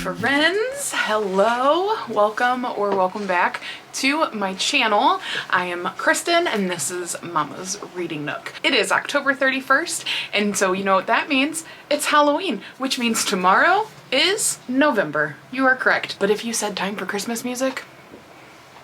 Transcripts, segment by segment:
friends, hello, welcome back to my channel. I am Kristen and this is Mama's Reading Nook. It is October 31st and so you know what that means? It's Halloween, which means tomorrow is November. You are correct. But if you said time for Christmas music,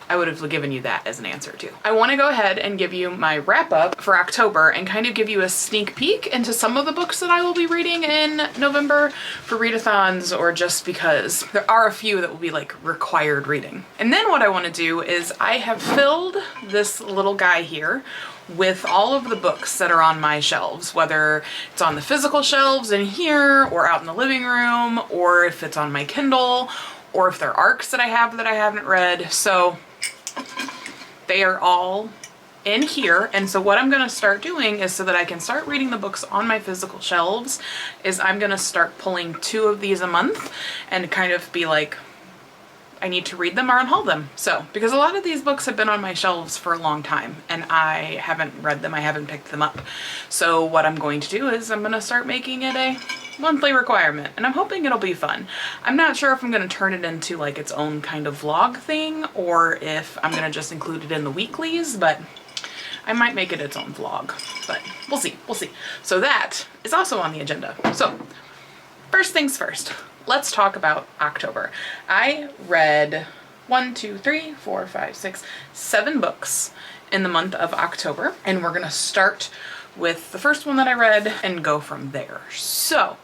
I would have given you that as an answer too. I want to go ahead and give you my wrap up for October and kind of give you a sneak peek into some of the books that I will be reading in November for readathons, or just because there are a few that will be like required reading. And then what I want to do is I have filled this little guy here with all of the books that are on my shelves, whether it's on the physical shelves in here or out in the living room, or if it's on my Kindle, or if they're ARCs that I have that I haven't read. So they are all in here, and so what I'm going to start doing is, so that I can start reading the books on my physical shelves, is I'm going to start pulling 2 of these a month and kind of be like, I need to read them or unhaul them. So, because a lot of these books have been on my shelves for a long time and I haven't read them, I haven't picked them up. So what I'm going to do is I'm going to start making it a monthly requirement, and I'm hoping it'll be fun. I'm not sure if I'm going to turn it into like its own kind of vlog thing or if I'm going to just include it in the weeklies, but I might make it its own vlog, but we'll see, So that is also on the agenda. So first things first, let's talk about October. I read 7 books in the month of October, and we're going to start with the first one that I read and go from there. So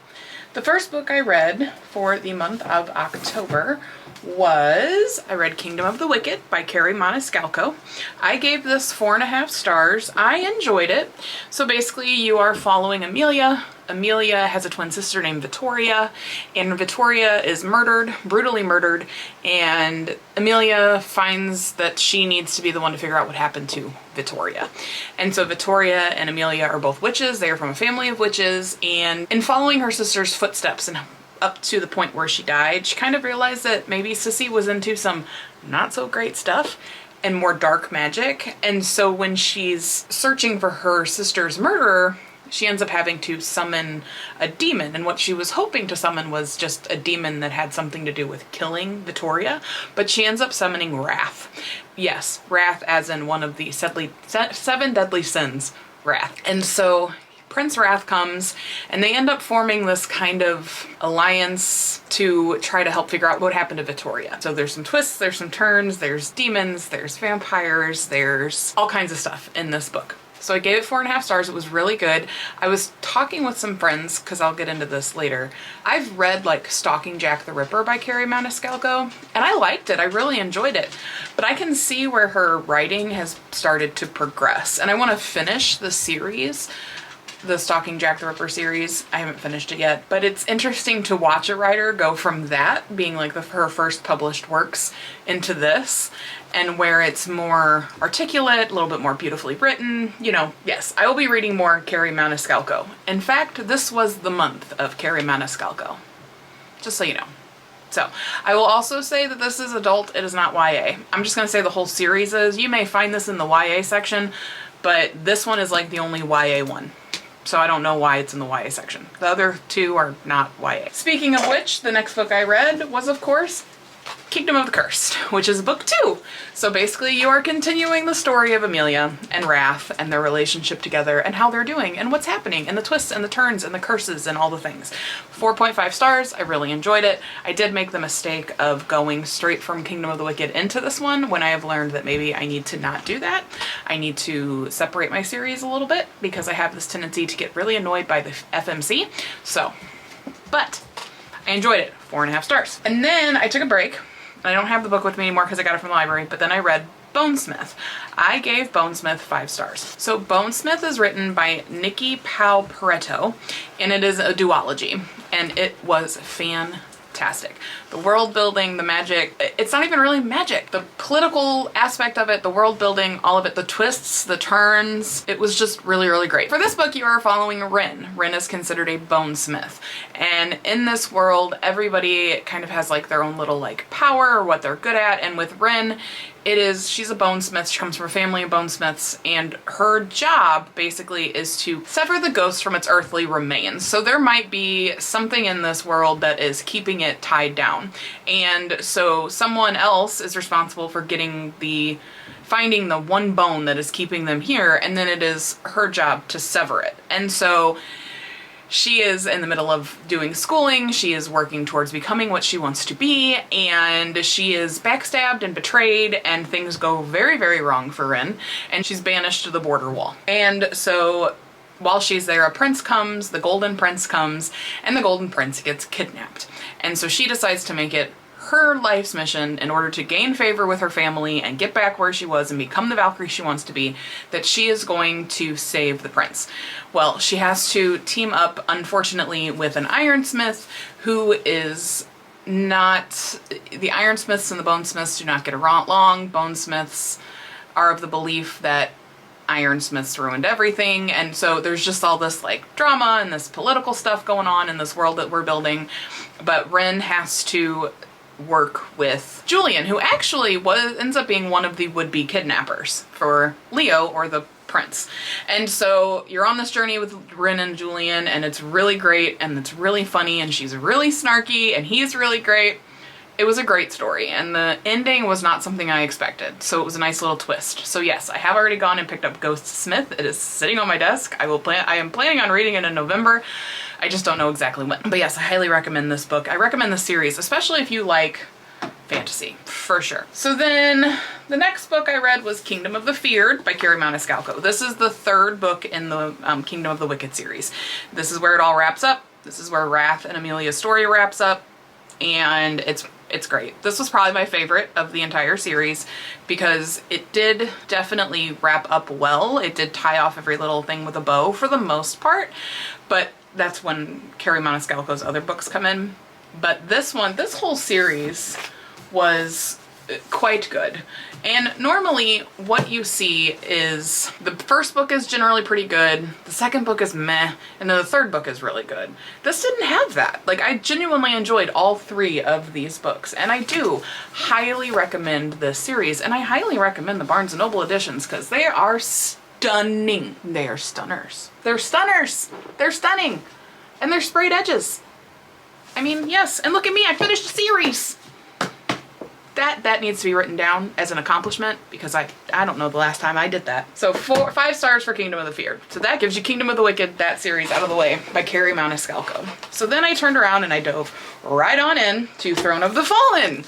the first book I read for the month of October was, I read Kingdom of the Wicked by Kerri Maniscalco. I gave this 4.5 stars. I enjoyed it. So basically you are following Amelia. Amelia has a twin sister named Vittoria, and Vittoria is murdered, brutally murdered, and Amelia finds that she needs to be the one to figure out what happened to Vittoria. And so Vittoria and Amelia are both witches. They are from a family of witches, and in following her sister's footsteps and up to the point where she died, she kind of realized that maybe Sissy was into some not so great stuff and more dark magic. And so when she's searching for her sister's murderer, she ends up having to summon a demon, and what she was hoping to summon was just a demon that had something to do with killing Vittoria, but she ends up summoning Wrath. Yes, Wrath as in one of the 7 deadly sins, Wrath. And so Prince Wrath comes, and they end up forming this kind of alliance to try to help figure out what happened to Vittoria. So there's some twists, there's some turns, there's demons, there's vampires, there's all kinds of stuff in this book. So I gave it 4.5 stars. It was really good. I was talking with some friends, because I'll get into this later. I've read like Stalking Jack the Ripper by Kerri Maniscalco, and I liked it. I really enjoyed it. But I can see where her writing has started to progress, and I want to finish the series. The Stalking Jack the Ripper series. I haven't finished it yet, but it's interesting to watch a writer go from that being like her first published works into this, and where it's more articulate, a little bit more beautifully written. You know, yes, I will be reading more Kerri Maniscalco. In fact, this was the month of Kerri Maniscalco, just so you know. So I will also say that this is adult, it is not YA. I'm just going to say the whole series is. You may find this in the YA section, but this one is like the only YA one. So I don't know why it's in the YA section. The other 2 are not YA. Speaking of which, the next book I read was, of course, Kingdom of the Cursed, which is book 2. So basically you are continuing the story of Amelia and Wrath and their relationship together and how they're doing and what's happening and the twists and the turns and the curses and all the things. 4.5 stars. I really enjoyed it. I did make the mistake of going straight from Kingdom of the Wicked into this one when I have learned that maybe I need to not do that. I need to separate my series a little bit because I have this tendency to get really annoyed by the FMC. So, but I enjoyed it. 4.5 stars. And then I took a break. I don't have the book with me anymore because I got it from the library, but then I read Bonesmith. I gave Bonesmith 5 stars. So Bonesmith is written by Nikki Pau Pareto, and it is a duology, and it was fantastic. The world building, the magic, it's not even really magic. The political aspect of it, the world building, all of it, the twists, the turns, it was just really, really great. For this book, you are following Rin. Rin is considered a bonesmith. And in this world, everybody kind of has like their own little like power or what they're good at. And with Rin, she's a bonesmith. She comes from a family of bonesmiths, and her job basically is to sever the ghost from its earthly remains. So there might be something in this world that is keeping it tied down. And so someone else is responsible for finding the one bone that is keeping them here, and then it is her job to sever it. And so she is in the middle of doing schooling, she is working towards becoming what she wants to be, and she is backstabbed and betrayed, and things go very, very wrong for Rin, and she's banished to the border wall. And so while she's there, a prince comes, the Golden Prince comes, and the Golden Prince gets kidnapped. And so she decides to make it her life's mission, in order to gain favor with her family and get back where she was and become the Valkyrie she wants to be, that she is going to save the prince. Well, she has to team up, unfortunately, with an ironsmith who is not... The ironsmiths and the bonesmiths do not get along. Bonesmiths are of the belief that ironsmiths ruined everything, and so there's just all this like drama and this political stuff going on in this world that we're building. But Rin has to work with Julian, who actually ends up being one of the would-be kidnappers for Leo, or the prince. And so you're on this journey with Rin and Julian, and it's really great, and it's really funny, and she's really snarky, and he's really great. It was a great story, and the ending was not something I expected, so it was a nice little twist. So yes, I have already gone and picked up Ghost Smith. It is sitting on my desk. I am planning on reading it in November. I just don't know exactly when. But yes, I highly recommend this book. I recommend the series, especially if you like fantasy, for sure. So then the next book I read was Kingdom of the Feared by Kerri Maniscalco. This is the third book in the Kingdom of the Wicked series. This is where it all wraps up. This is where Wrath and Amelia's story wraps up, and it's great. This was probably my favorite of the entire series because it did definitely wrap up well. It did tie off every little thing with a bow for the most part, but that's when Kerri Maniscalco's other books come in. But this whole series was quite good. And normally what you see is the first book is generally pretty good, the second book is meh, and then the third book is really good. This didn't have that. Like, I genuinely enjoyed all three of these books, and I do highly recommend this series, and I highly recommend the Barnes & Noble editions because they are stunning. They are stunners. They're stunners. They're stunning. And they're sprayed edges. I mean, yes, and look at me, I finished a series. That needs to be written down as an accomplishment because I don't know the last time I did that. So 5 stars for Kingdom of the Feared. So that gives you Kingdom of the Wicked, that series, out of the way by Kerri Maniscalco. So then I turned around and I dove right on in to Throne of the Fallen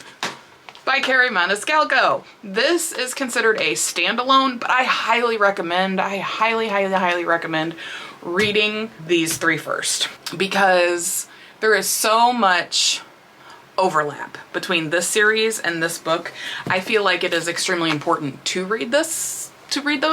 by Kerri Maniscalco. This is considered a standalone, but I highly recommend, highly recommend reading these 3 first because there is so much overlap between this series and this book. I feel like it is extremely important to read those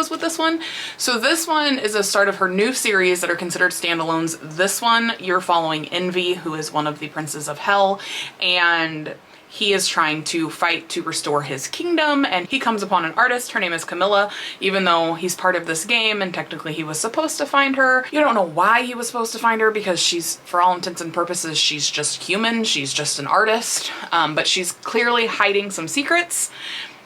with this one. So this one is a start of her new series that are considered standalones. This one, you're following Envy, who is one of the princes of hell, and he is trying to fight to restore his kingdom, and he comes upon an artist. Her name is Camilla, even though he's part of this game and technically he was supposed to find her. You don't know why he was supposed to find her because she's, for all intents and purposes, she's just human. She's just an artist, but she's clearly hiding some secrets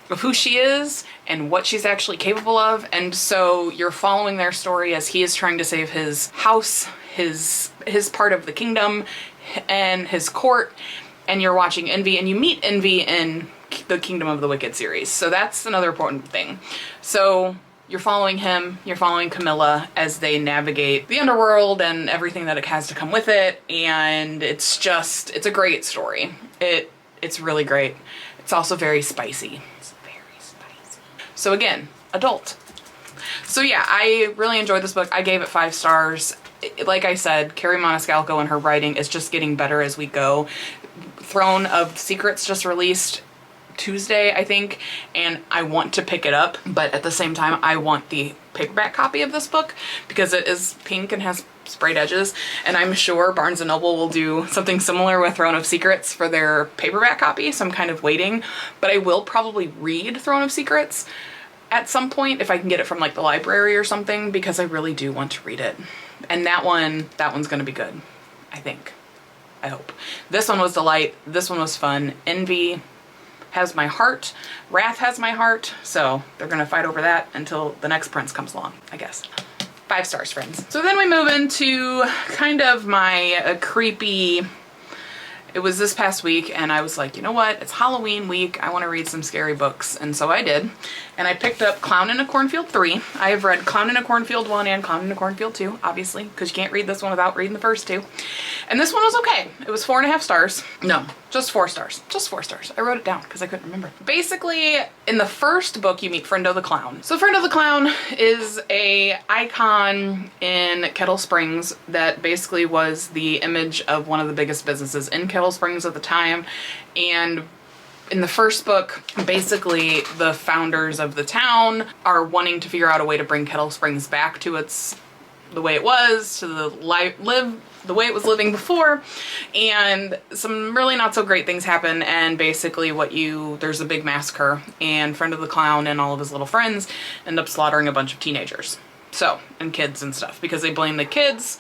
of who she is and what she's actually capable of. And so you're following their story as he is trying to save his house, his part of the kingdom, and his court. And you're watching Envy, and you meet Envy in the Kingdom of the Wicked series. So that's another important thing. So you're following him, you're following Camilla as they navigate the underworld and everything that it has to come with it. And it's a great story. It's really great. It's also very spicy. It's very spicy. So again, adult. So yeah, I really enjoyed this book. I gave it 5 stars. Like I said, Kerri Maniscalco and her writing is just getting better as we go. Throne of Secrets just released Tuesday, I think, and I want to pick it up, but at the same time I want the paperback copy of this book because it is pink and has sprayed edges, and I'm sure Barnes & Noble will do something similar with Throne of Secrets for their paperback copy, so I'm kind of waiting. But I will probably read Throne of Secrets at some point if I can get it from like the library or something, because I really do want to read it. And that one's gonna be good, I think. I hope. This one was delight. This one was fun. Envy has my heart. Wrath has my heart. So they're gonna fight over that until the next prince comes along, I guess. 5 stars, friends. So then we move into kind of my creepy. It was this past week and I was like, you know what? It's Halloween week. I want to read some scary books. And so I did. And I picked up Clown in a Cornfield 3. I have read Clown in a Cornfield 1 and Clown in a Cornfield 2, obviously, because you can't read this one without reading the first 2. And this one was okay. It was 4.5 stars. No, just 4 stars. Just 4 stars. I wrote it down because I couldn't remember. Basically, in the first book, you meet Friendo the Clown. So Friendo the Clown is a icon in Kettle Springs that basically was the image of one of the biggest businesses in Kettle Springs at the time. And in the first book, basically the founders of the town are wanting to figure out a way to bring Kettle Springs back to the way it was, to the way it was living before, and some really not so great things happen. And basically there's a big massacre, and Friendo the Clown and all of his little friends end up slaughtering a bunch of teenagers, and kids and stuff, because they blame the kids,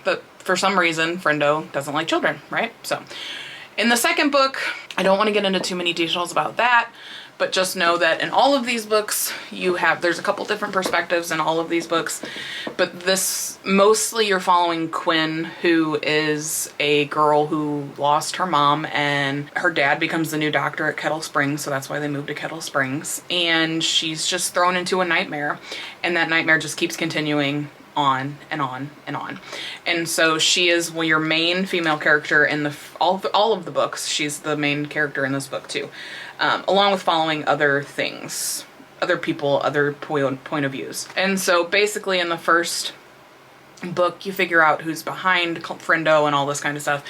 but for some reason Friendo doesn't like children, right? So in the second book, I don't want to get into too many details about that, but just know that in all of these books, there's a couple different perspectives in all of these books, but this, mostly you're following Quinn, who is a girl who lost her mom, and her dad becomes the new doctor at Kettle Springs, so that's why they moved to Kettle Springs, and she's just thrown into a nightmare, and that nightmare just keeps continuing on and on and on. And so she is your main female character in all of the books. She's the main character in this book too, along with following other things, other people, other point of views. And so basically in the first book you figure out who's behind Friendo and all this kind of stuff,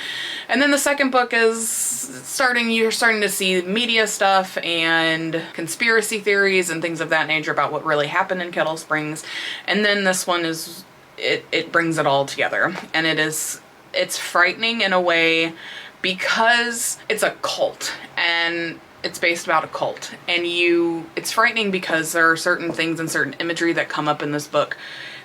and then the second book is you're starting to see media stuff and conspiracy theories and things of that nature about what really happened in Kettle Springs. And then this one is it brings it all together, and it's frightening in a way because it's a cult and it's based about a cult, and it's frightening because there are certain things and certain imagery that come up in this book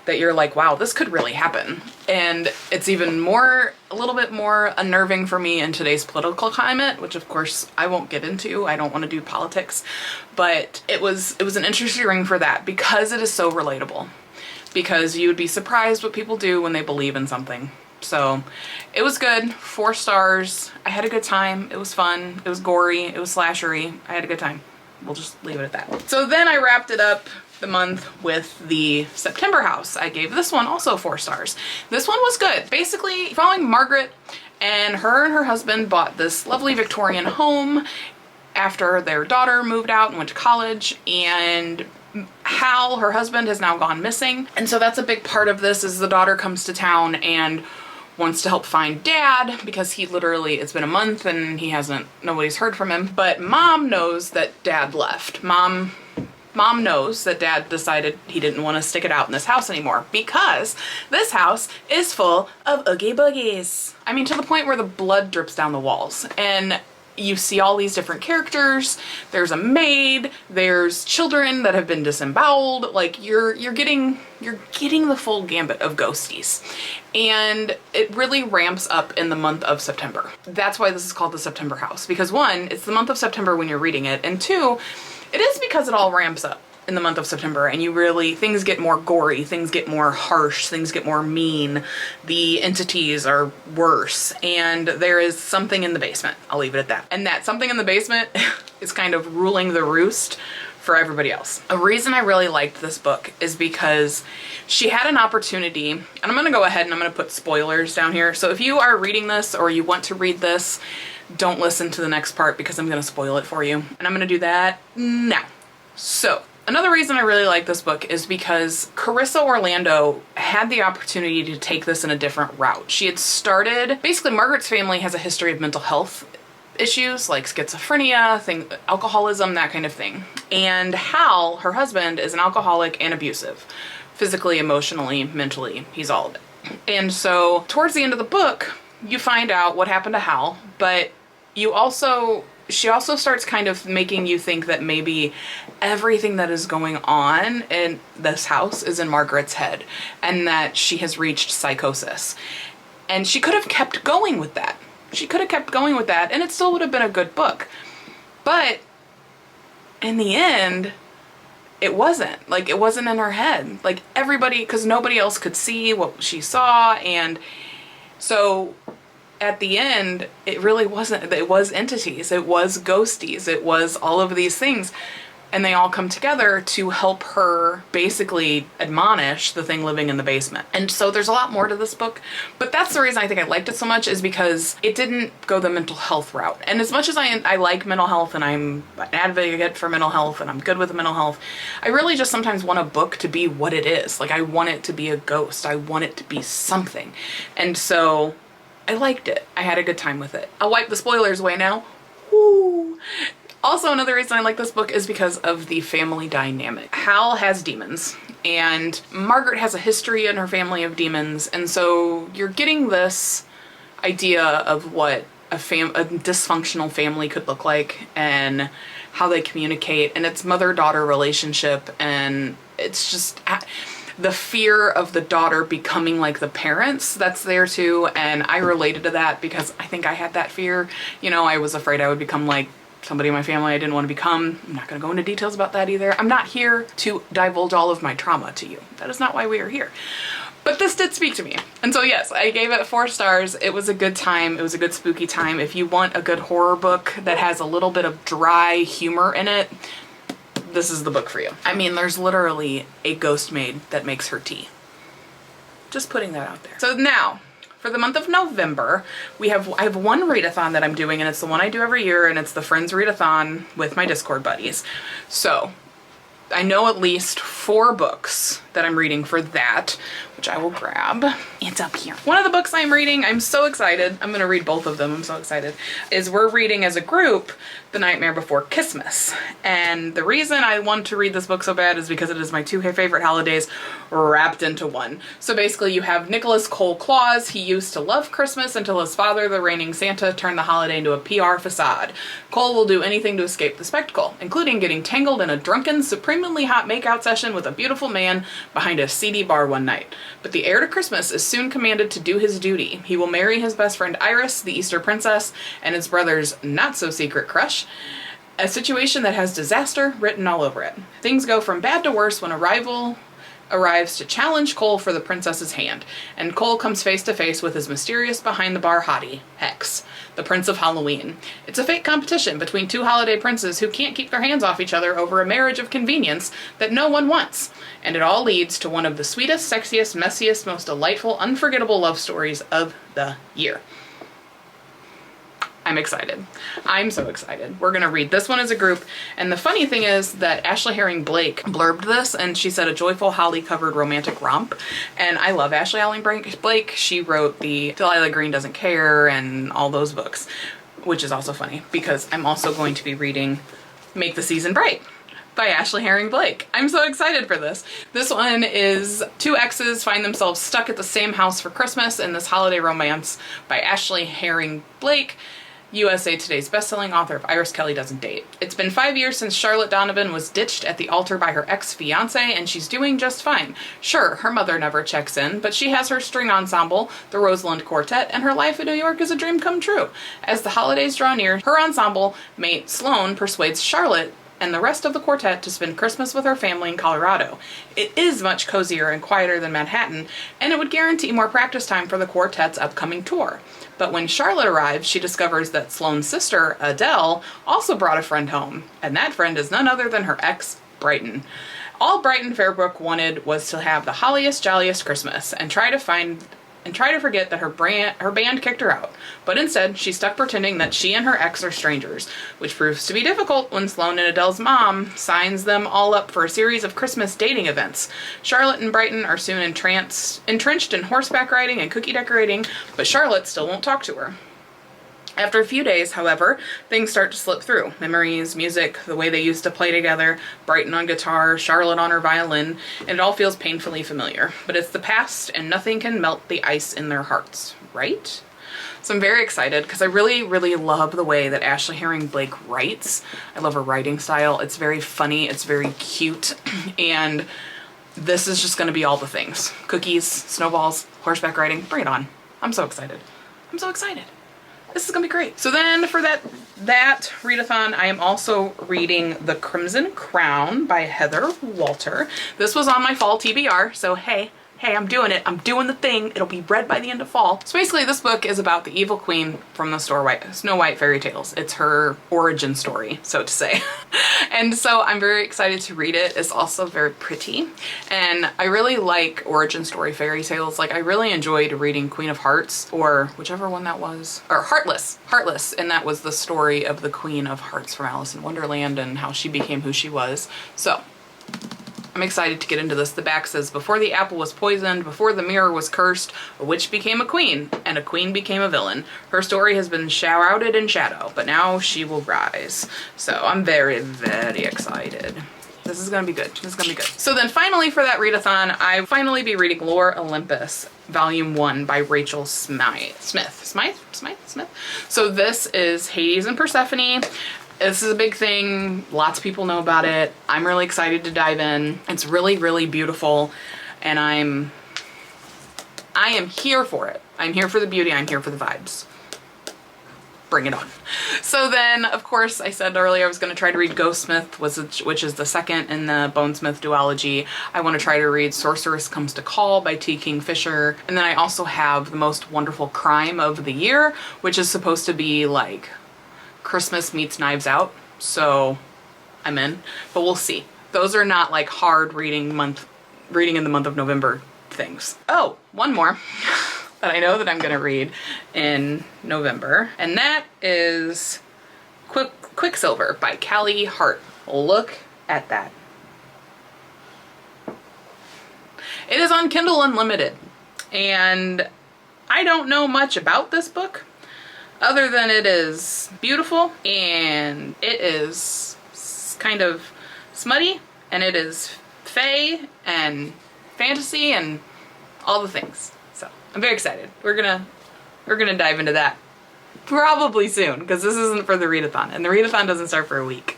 that you're like, wow, this could really happen. And it's even a little bit more unnerving for me in today's political climate, which of course I won't get into. I don't want to do politics, but it was an interesting ring for that because it is so relatable, because you would be surprised what people do when they believe in something. So it was good. 4 stars. I had a good time. It was fun. It was gory. It was slashery. I had a good time. We'll just leave it at that. So then I wrapped it up the month with the September House. I gave this one also 4 stars. This one was good. Basically following Margaret, and her husband bought this lovely Victorian home after their daughter moved out and went to college, and Hal, her husband, has now gone missing. And so that's a big part of this, is the daughter comes to town and wants to help find Dad, because it's been a month and nobody's heard from him. But Mom knows that Dad left. Mom knows that Dad decided he didn't want to stick it out in this house anymore, because this house is full of Oogie Boogies. I mean, to the point where the blood drips down the walls. And you see all these different characters. There's a maid, there's children that have been disemboweled. Like you're getting the full gambit of ghosties. And it really ramps up in the month of September. That's why this is called the September House, because 1, it's the month of September when you're reading it, and 2, it is because it all ramps up in the month of September, and things get more gory, things get more harsh, things get more mean, the entities are worse, and there is something in the basement. I'll leave it at that. And that something in the basement is kind of ruling the roost for everybody else. A reason I really liked this book is because she had an opportunity, and I'm gonna go ahead and I'm gonna put spoilers down here. So if you are reading this or you want to read this, don't listen to the next part because I'm gonna spoil it for you. And I'm gonna do that now. So another reason I really like this book is because Carissa Orlando had the opportunity to take this in a different route. She had started, basically Margaret's family has a history of mental health issues like schizophrenia, alcoholism, that kind of thing. And Hal, her husband, is an alcoholic and abusive. Physically, emotionally, mentally, he's all of it. And so towards the end of the book, you find out what happened to Hal, but she also starts kind of making you think that maybe everything that is going on in this house is in Margaret's head, and that she has reached psychosis. And she could have kept going with that. And it still would have been a good book. But in the end, it wasn't. Like, it wasn't in her head. Like, everybody, because nobody else could see what she saw, and so at the end, it really wasn't. It was entities, it was ghosties, it was all of these things, and they all come together to help her basically admonish the thing living in the basement. And so there's a lot more to this book, but that's the reason I think I liked it so much, is because it didn't go the mental health route. And as much as I like mental health, and I'm an advocate for mental health, and I'm good with mental health, I really just sometimes want a book to be what it is. Like, I want it to be a ghost. I want it to be something. And so I liked it. I had a good time with it. I'll wipe the spoilers away now. Woo! Also, another reason I like this book is because of the family dynamic. Hal has demons, and Margaret has a history in her family of demons, and so you're getting this idea of what a dysfunctional family could look like, and how they communicate, and it's mother-daughter relationship, and it's just the fear of the daughter becoming like the parents that's there too, and I related to that because I think I had that fear. You know, I was afraid I would become like somebody in my family I didn't want to become. I'm not going to go into details about that either. I'm not here to divulge all of my trauma to you. That is not why we are here. But this did speak to me. And so yes, I gave it 4 stars. It was a good time. It was a good spooky time. If you want a good horror book that has a little bit of dry humor in it, this is the book for you. I mean, there's literally a ghost maid that makes her tea. Just putting that out there. So now, for the month of November, I have one readathon that I'm doing, and it's the one I do every year, and it's the Friends Readathon with my Discord buddies. So I know at least 4 books that I'm reading for that, which I will grab. It's up here. One of the books I'm reading, I'm so excited, I'm gonna read both of them, I'm so excited, is we're reading as a group The Nightmare Before Christmas. And the reason I want to read this book so bad is because it is my 2 favorite holidays wrapped into one. So basically you have Nicholas Cole Claus. He used to love Christmas until his father, the reigning Santa, turned the holiday into a PR facade. Cole will do anything to escape the spectacle, including getting tangled in a drunken, supremely hot makeout session with a beautiful man behind a seedy bar one night. But the heir to Christmas is soon commanded to do his duty. He will marry his best friend Iris, the Easter princess, and his brother's not-so-secret crush, a situation that has disaster written all over it. Things go from bad to worse when a rival arrives to challenge Cole for the princess's hand, and Cole comes face to face with his mysterious behind-the-bar hottie, Hex, the Prince of Halloween. It's a fake competition between 2 holiday princes who can't keep their hands off each other over a marriage of convenience that no one wants, and it all leads to one of the sweetest, sexiest, messiest, most delightful, unforgettable love stories of the year. I'm excited. I'm so excited. We're gonna read this one as a group, and the funny thing is that Ashley Herring Blake blurbed this, and she said a joyful holly-covered romantic romp, and I love Ashley Herring Blake. She wrote the Delilah Green Doesn't Care and all those books, which is also funny because I'm also going to be reading Make the Season Bright by Ashley Herring Blake. I'm so excited for this. This one is 2 exes find themselves stuck at the same house for Christmas in this holiday romance by Ashley Herring Blake, USA Today's best-selling author of Iris Kelly Doesn't Date. It's been 5 years since Charlotte Donovan was ditched at the altar by her ex-fiancé, and she's doing just fine. Sure, her mother never checks in, but she has her string ensemble, the Roseland Quartet, and her life in New York is a dream come true. As the holidays draw near, her ensemble mate Sloane persuades Charlotte and the rest of the quartet to spend Christmas with her family in Colorado. It is much cozier and quieter than Manhattan, and it would guarantee more practice time for the quartet's upcoming tour. But when Charlotte arrives, she discovers that Sloane's sister, Adele, also brought a friend home, and that friend is none other than her ex, Brighton. All Brighton Fairbrook wanted was to have the holliest, jolliest Christmas, and try to forget that her band kicked her out. But instead, she's stuck pretending that she and her ex are strangers, which proves to be difficult when Sloane and Adele's mom signs them all up for a series of Christmas dating events. Charlotte and Brighton are soon entrenched in horseback riding and cookie decorating, but Charlotte still won't talk to her. After a few days, however, things start to slip through. Memories, music, the way they used to play together, Brighton on guitar, Charlotte on her violin, and it all feels painfully familiar. But it's the past, and nothing can melt the ice in their hearts, right? So I'm very excited because I really, really love the way that Ashley Herring Blake writes. I love her writing style. It's very funny, it's very cute, and this is just going to be all the things. Cookies, snowballs, horseback riding, bring it on. I'm so excited. I'm so excited. This is gonna be great. So then for that readathon, I am also reading The Crimson Crown by Heather Walter. This was on my fall TBR, so hey, I'm doing it. I'm doing the thing. It'll be read by the end of fall. So basically this book is about the evil queen from the Snow White fairy tales. It's her origin story, so to say. And so I'm very excited to read it. It's also very pretty. And I really like origin story fairy tales. Like I really enjoyed reading Queen of Hearts, or whichever one that was, or Heartless. And that was the story of the Queen of Hearts from Alice in Wonderland and how she became who she was. So I'm excited to get into this. The back says, before the apple was poisoned, before the mirror was cursed, a witch became a queen, and a queen became a villain. Her story has been shrouded in shadow, but now she will rise. So I'm very, very excited. This is gonna be good. This is gonna be good. So then finally for that readathon, I finally be reading Lore Olympus, Volume 1 by Rachel Smith. So this is Hades and Persephone. This is a big thing. Lots of people know about it. I'm really excited to dive in. It's really, really beautiful, and I am here for it. I'm here for the beauty. I'm here for the vibes. Bring it on. So then, of course, I said earlier I was going to try to read Ghostsmith, which is the second in the Bonesmith duology. I want to try to read Sorceress Comes to Call by T. Kingfisher. And then I also have The Most Wonderful Crime of the Year, which is supposed to be like Christmas meets Knives Out, so I'm in, but we'll see. Those are not like hard reading in the month of November things. Oh, one more that I know that I'm gonna read in November, and that is Quicksilver by Callie Hart. Look at that. It is on Kindle Unlimited, and I don't know much about this book, other than it is beautiful and it is kind of smutty and it is fae and fantasy and all the things. So I'm very excited. We're gonna dive into that probably soon, because this isn't for the readathon, and the readathon doesn't start for a week.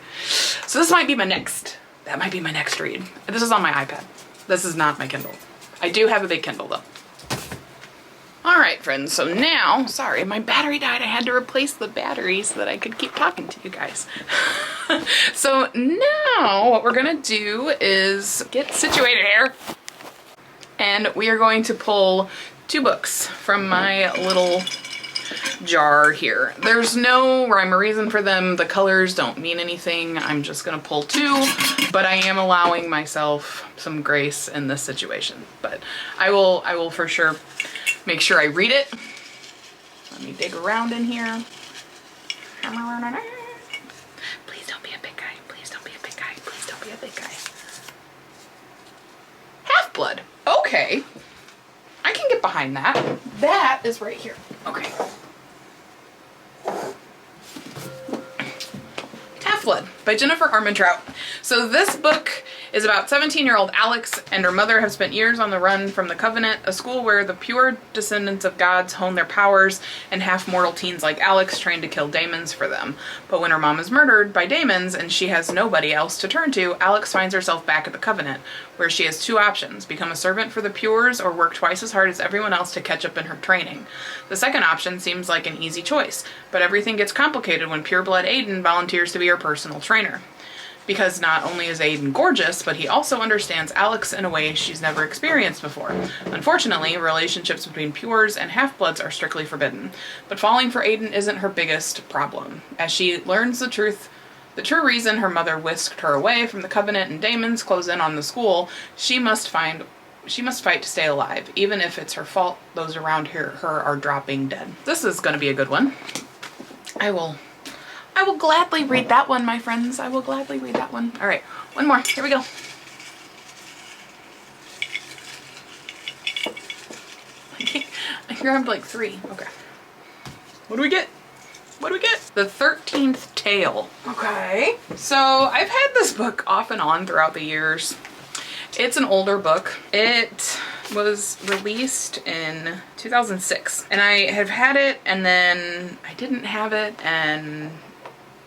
So this might be my next read. This is on my iPad. This is not my Kindle. I do have a big Kindle though. Alright friends, so now, sorry, my battery died. I had to replace the battery so that I could keep talking to you guys. So now what we're gonna do is get situated here, and we are going to pull 2 books from my little jar here. There's no rhyme or reason for them. The colors don't mean anything. I'm just gonna pull 2, but I am allowing myself some grace in this situation. But I will for sure make sure I read it. Let me dig around in here. Please don't be a big guy. Please don't be a big guy. Please don't be a big guy. Half-Blood. Okay. I can get behind that. That is right here. Okay. Half-Blood by Jennifer Armentrout. So this book is about 17-year-old Alex and her mother have spent years on the run from the Covenant, a school where the pure descendants of gods hone their powers, and half-mortal teens like Alex train to kill daemons for them. But when her mom is murdered by daemons and she has nobody else to turn to, Alex finds herself back at the Covenant, where she has 2 options: become a servant for the pures or work twice as hard as everyone else to catch up in her training. The second option seems like an easy choice, but everything gets complicated when pureblood Aiden volunteers to be her personal trainer. Because not only is Aiden gorgeous, but he also understands Alex in a way she's never experienced before. Unfortunately, relationships between pures and half-bloods are strictly forbidden. But falling for Aiden isn't her biggest problem. As she learns the true reason her mother whisked her away from the Covenant and daemons close in on the school, she must fight to stay alive. Even if it's her fault, those around her are dropping dead. This is going to be a good one. I will gladly read that one, my friends. I will gladly read that one. All right, one more. Here we go. I grabbed like 3. Okay. What do we get? What do we get? The 13th Tale. Okay. So I've had this book off and on throughout the years. It's an older book. It was released in 2006. And I have had it, and then I didn't have it, and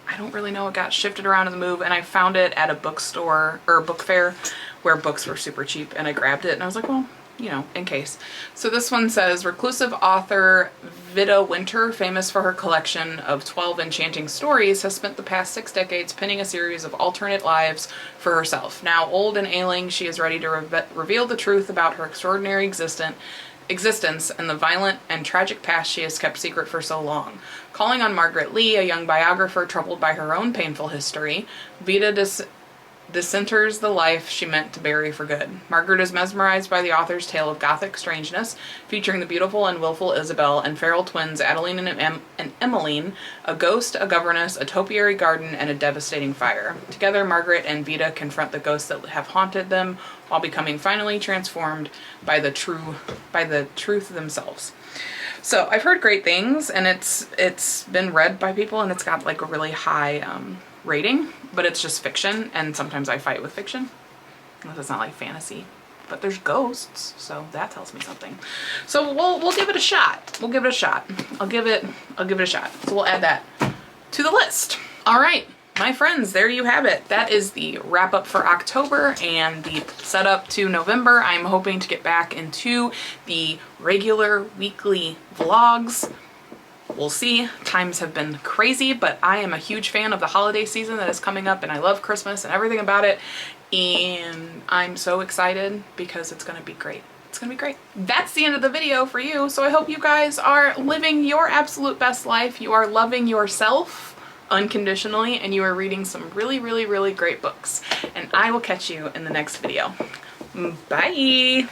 I don't really know, it got shifted around in the move, and I found it at a bookstore or a book fair where books were super cheap, and I grabbed it and I was like, well, you know, in case. So this one says, reclusive author Vida Winter, famous for her collection of 12 enchanting stories, has spent the past 6 decades penning a series of alternate lives for herself. Now old and ailing, she is ready to reveal the truth about her extraordinary existence and the violent and tragic past she has kept secret for so long. Calling on Margaret Lee, a young biographer troubled by her own painful history, Vida decenters the life she meant to bury for good. Margaret is mesmerized by the author's tale of gothic strangeness, featuring the beautiful and willful Isabel and feral twins Adeline and Emmeline, a ghost, a governess, a topiary garden, and a devastating fire. Together, Margaret and Vida confront the ghosts that have haunted them, while becoming finally transformed by the truth themselves. So I've heard great things, and it's been read by people, and it's got like a really high rating, but it's just fiction, and sometimes I fight with fiction. It's not like fantasy, but there's ghosts, so that tells me something. So we'll give it a shot. We'll give it a shot. I'll give it a shot. So we'll add that to the list. All right, my friends, there you have it. That is the wrap up for October and the setup to November. I'm hoping to get back into the regular weekly vlogs. We'll see. Times have been crazy, but I am a huge fan of the holiday season that is coming up, and I love Christmas and everything about it. And I'm so excited because it's going to be great. It's going to be great. That's the end of the video for you. So I hope you guys are living your absolute best life. You are loving yourself unconditionally, and you are reading some really, really, really great books. And I will catch you in the next video. Bye.